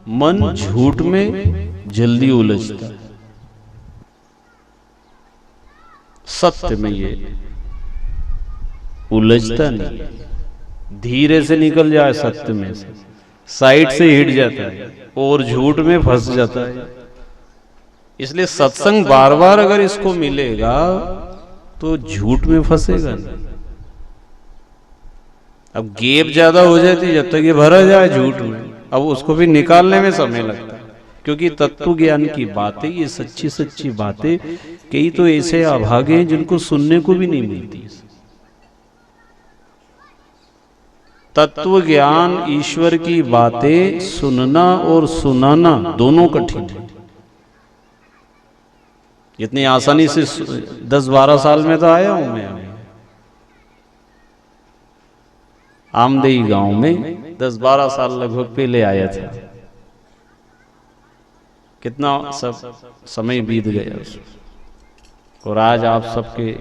मन झूठ में जल्दी उलझता है, सत्य में ये उलझता नहीं, धीरे से निकल जाए सत्य में से, साइड से हिट जाता है और झूठ में फंस जाता है। इसलिए सत्संग बार बार अगर इसको मिलेगा तो झूठ में फंसेगा नहीं। अब गैप ज्यादा हो जाती है, जब तक ये भरा जाए झूठ में, अब उसको भी निकालने में समय लगता है, क्योंकि तत्व ज्ञान की बातें, ये सच्ची सच्ची बातें, कई तो ऐसे अभागे हैं जिनको सुनने को भी नहीं मिलती। तत्व ज्ञान, ईश्वर की बातें सुनना और सुनाना दोनों कठिन है। इतनी आसानी से 10-12 साल में तो आया हूं मैं आमदेई गांव में, 10-12 साल लगभग पहले आया था। कितना सब समय बीत गया उसमें, और आज आप सबके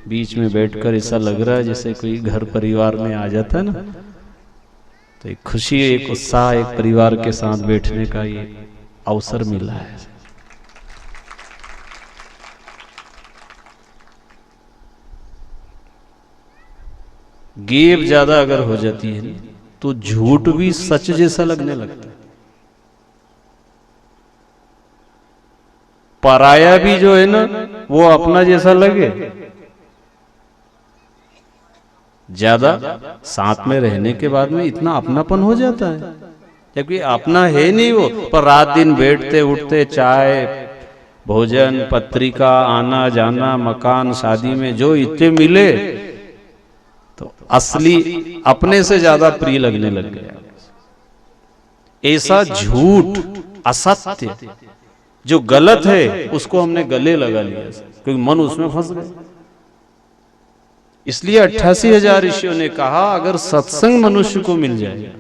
बीच में बैठकर ऐसा लग रहा है जैसे कोई घर परिवार में आ जाता है ना, तो एक खुशी, एक उत्साह, एक परिवार के साथ बैठने का ये अवसर मिला है। गैप ज्यादा अगर हो जाती है तो झूठ भी सच जैसा लगने लगता है, पराया भी जो है ना वो अपना जैसा लगे। ज्यादा साथ में रहने के बाद में इतना अपनापन हो जाता है, जबकि अपना है नहीं वो, पर रात दिन बैठते उठते, चाय भोजन पत्रिका, आना जाना, मकान शादी में जो इतने मिले तो असली अपने से ज्यादा प्रिय लगने लग गया। ऐसा झूठ, असत्य जो गलत है उसको हमने गले लगा लिया, क्योंकि मन उसमें फंस गया। इसलिए 88,000 ऋषियों ने कहा अगर सत्संग मनुष्य को मिल जाए,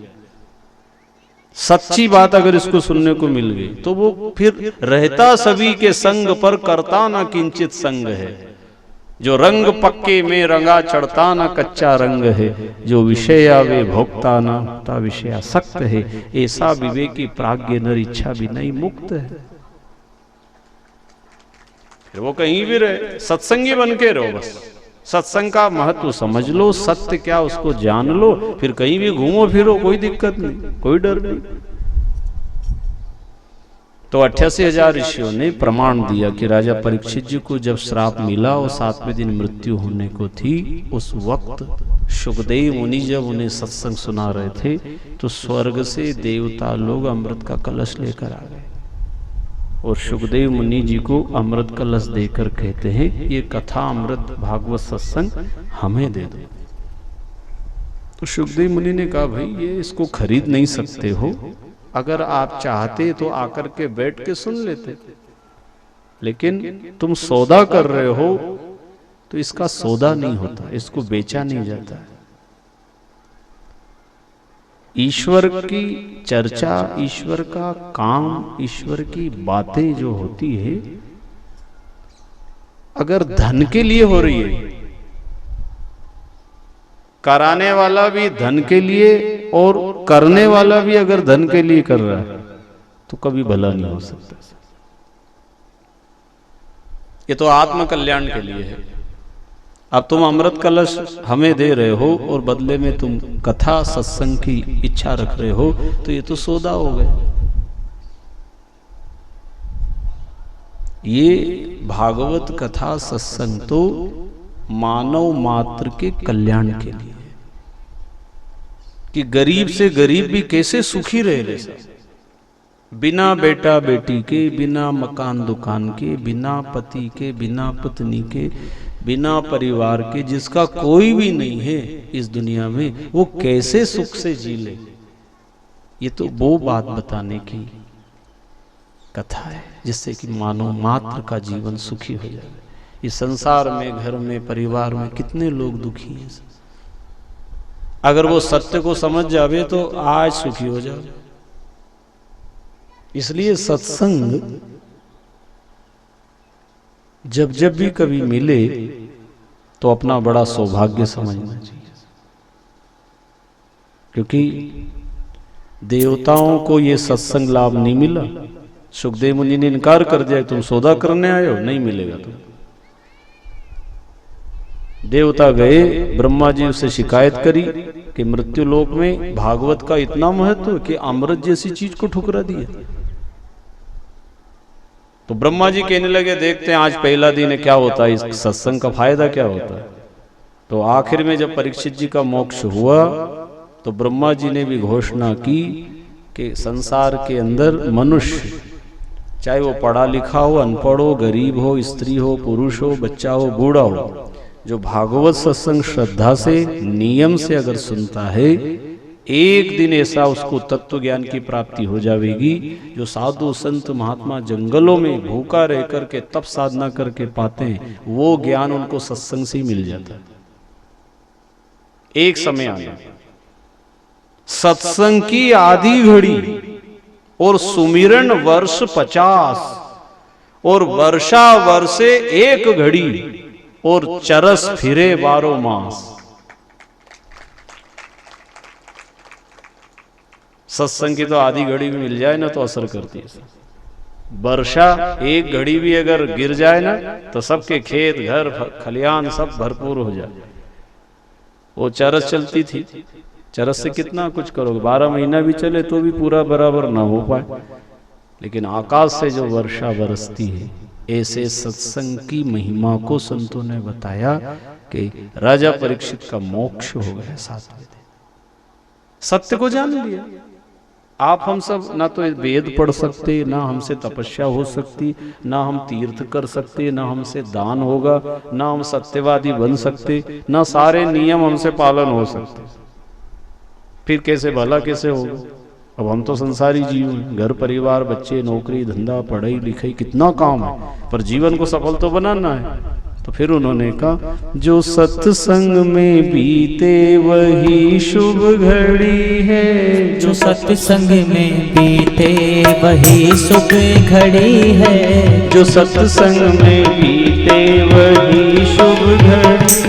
सच्ची बात अगर इसको सुनने को मिल गई, तो वो फिर रहता सभी के संग पर करता ना किंचित संग है। जो रंग पक्के में रंगा चढ़ता ना कच्चा रंग है, जो विषय आवे भोक्ता ना होता विषय आसक्त है। ऐसा विवेकी प्राज्ञ नर इच्छा भी नहीं मुक्त है। फिर वो कहीं भी रहे, सत्संगी बन के रहो, बस सत्संग का महत्व समझ लो, सत्य क्या उसको जान लो, फिर कहीं भी घूमो फिरो, कोई दिक्कत नहीं, कोई डर नहीं। तो 88,000 ऋषियों ने प्रमाण दिया कि राजा परीक्षित जी को जब श्राप मिला और 7वें दिन मृत्यु होने को थी, उस वक्त शुकदेव मुनि जब उन्हें सत्संग सुना रहे थे तो स्वर्ग से देवता लोग अमृत का कलश लेकर आ गए और शुकदेव मुनि जी को अमृत कलश देकर कहते हैं ये कथा अमृत भागवत सत्संग हमें दे दो। तो शुकदेव मुनि ने कहा भाई ये इसको खरीद नहीं सकते हो, अगर आप चाहते तो आकर के बैठ के सुन लेते, लेकिन तुम सौदा कर रहे हो तो इसका सौदा नहीं होता, इसको बेचा नहीं जाता। ईश्वर की चर्चा, ईश्वर का काम, ईश्वर की बातें जो होती है, अगर धन के लिए हो रही है, कराने वाला भी धन के लिए और करने वाला भी अगर धन के लिए कर रहा है तो कभी भला नहीं हो सकता। ये तो आत्म कल्याण के लिए है। अब तुम अमृत कलश हमें दे रहे हो और बदले में तुम कथा सत्संग की इच्छा रख रहे हो, तो ये तो सौदा हो गया। ये भागवत कथा सत्संग तो मानव मात्र के कल्याण के लिए, कि गरीब से गरीब भी कैसे सुखी रहे, बिना बेटा बेटी के, बिना मकान दुकान के, बिना पति के, बिना पत्नी के, बिना परिवार के, जिसका कोई भी नहीं है इस दुनिया में, वो कैसे सुख से जी ले। ये तो वो बात बताने की कथा है जिससे कि मानव मात्र का जीवन सुखी हो जाए। इस संसार में, घर में, परिवार में कितने लोग दुखी हैं। अगर वो सत्य को समझ जावे तो आज सुखी हो जाओ। इसलिए सत्संग जब जब भी कभी मिले तो अपना बड़ा सौभाग्य समझना चाहिए, क्योंकि देवताओं को ये सत्संग लाभ नहीं मिला। सुखदेव मुनि ने इनकार कर दिया, तुम सौदा करने आए हो, नहीं मिलेगा तुम। देवता गए, ब्रह्मा जी उससे शिकायत करी कि मृत्यु लोक में भागवत का इतना महत्व कि अमृत जैसी चीज को ठुकरा दिया। तो ब्रह्मा जी कहने लगे, देखते हैं आज पहला दिन है, क्या होता है, इस सत्संग का फायदा क्या होता है। तो आखिर में जब परीक्षित जी का मोक्ष हुआ तो ब्रह्मा जी ने भी घोषणा की कि संसार के अंदर मनुष्य, चाहे वो पढ़ा लिखा हो, अनपढ़ हो, गरीब हो, स्त्री हो, पुरुष हो, बच्चा हो, बूढ़ा हो, जो भागवत सत्संग श्रद्धा से नियम से अगर सुनता है, एक दिन ऐसा उसको तत्व ज्ञान की प्राप्ति हो जाएगी जो साधु संत महात्मा जंगलों में भूखा रह करके तप साधना करके पाते हैं, वो ज्ञान उनको सत्संग से ही मिल जाता है। एक समय आया सत्संग की आधी घड़ी और सुमिरन वर्ष 50 और वर्षा वर्षे 1 घड़ी और चरस फिरे 12 मास। सत्संग की तो आधी घड़ी भी मिल जाए ना तो असर करती है। वर्षा 1 घड़ी भी अगर गिर जाए ना तो सबके खेत घर खलियान सब भरपूर हो जाए। वो चरस चलती थी, चरस से कितना कुछ करोगे, 12 महीना भी चले तो भी पूरा बराबर ना हो पाए। लेकिन आकाश से जो वर्षा बरसती है, ऐसे सत्संग की महिमा को संतों ने बताया कि राजा परीक्षित का मोक्ष हो गया 7वें दिन। सत्य को जान लिया। आप हम सब ना तो वेद पढ़ सकते, ना हमसे तपस्या हो सकती, ना हम तीर्थ कर सकते, ना हमसे दान होगा, ना हम सत्यवादी बन सकते, ना सारे नियम हमसे पालन हो सकते, फिर कैसे भला कैसे होगा। अब हम तो संसारी जीव हैं, घर परिवार बच्चे नौकरी धंधा पढ़ाई लिखाई कितना काम है, पर जीवन को सफल तो बनाना है। तो फिर उन्होंने कहा, जो सत्संग में बीते वही शुभ घड़ी है, जो सत्संग में बीते वही शुभ घड़ी है, जो सत्संग में बीते वही शुभ घड़ी,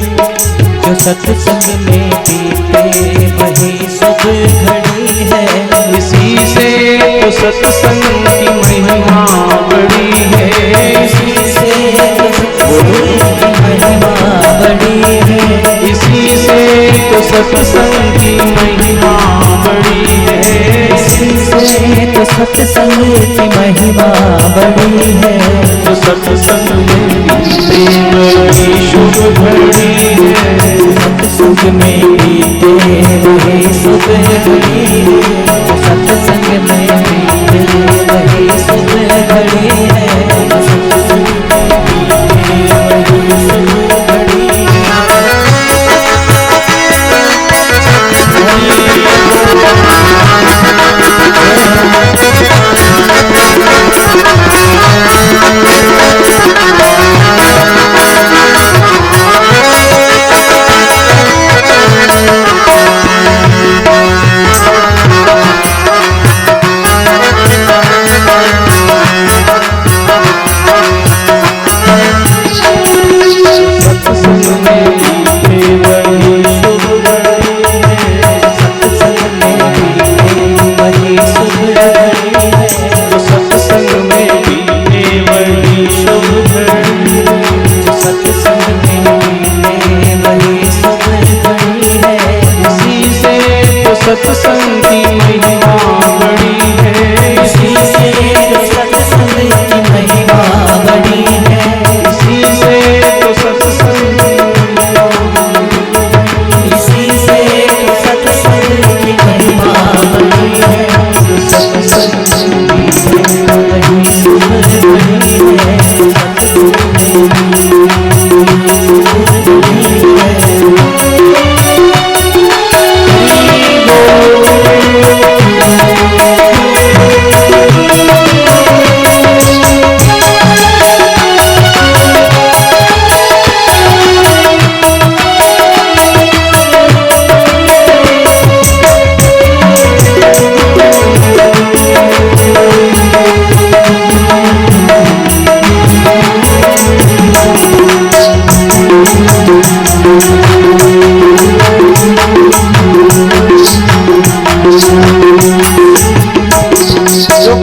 जो सत्संग में बीते वही शुभ घड़ी है। इसी से तो सत्संग की महिमा बड़ी है, इसी से महिमा बड़ी है, इसी से तो सत्संग की महिमा बड़ी है, इसी से तो सत्संग की महिमा बड़ी है। जो सत्संग में बीते वही शुभ घड़ी है, सत्संग में बीते वही शुभ घड़ी है, सत्संग में बीते वही शुभ घड़ी है, सत्संग में बीते वही शुभ घड़ी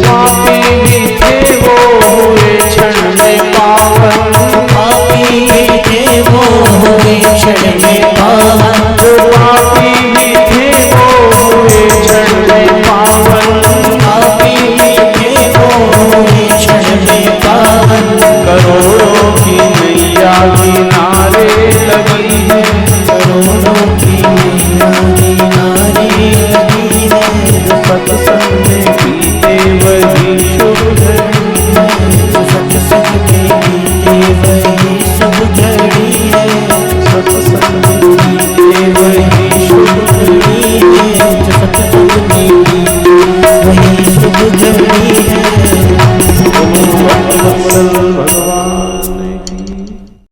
पापी भी थे वो हुए क्षण में पावन, पापी भी थे वो हुए क्षण में पावन, जो पापी भी थे वो हुए क्षण में पावन, पापी भी थे वो हुए क्षण में पावन। करोड़ों की नैया किनारे लगी है, करोड़ों की नैया किनारे लगी है, सत्संग में बीते वही शुभ घड़ी है, सत्संग में बीते वही शुभ घड़ी है, सत्संग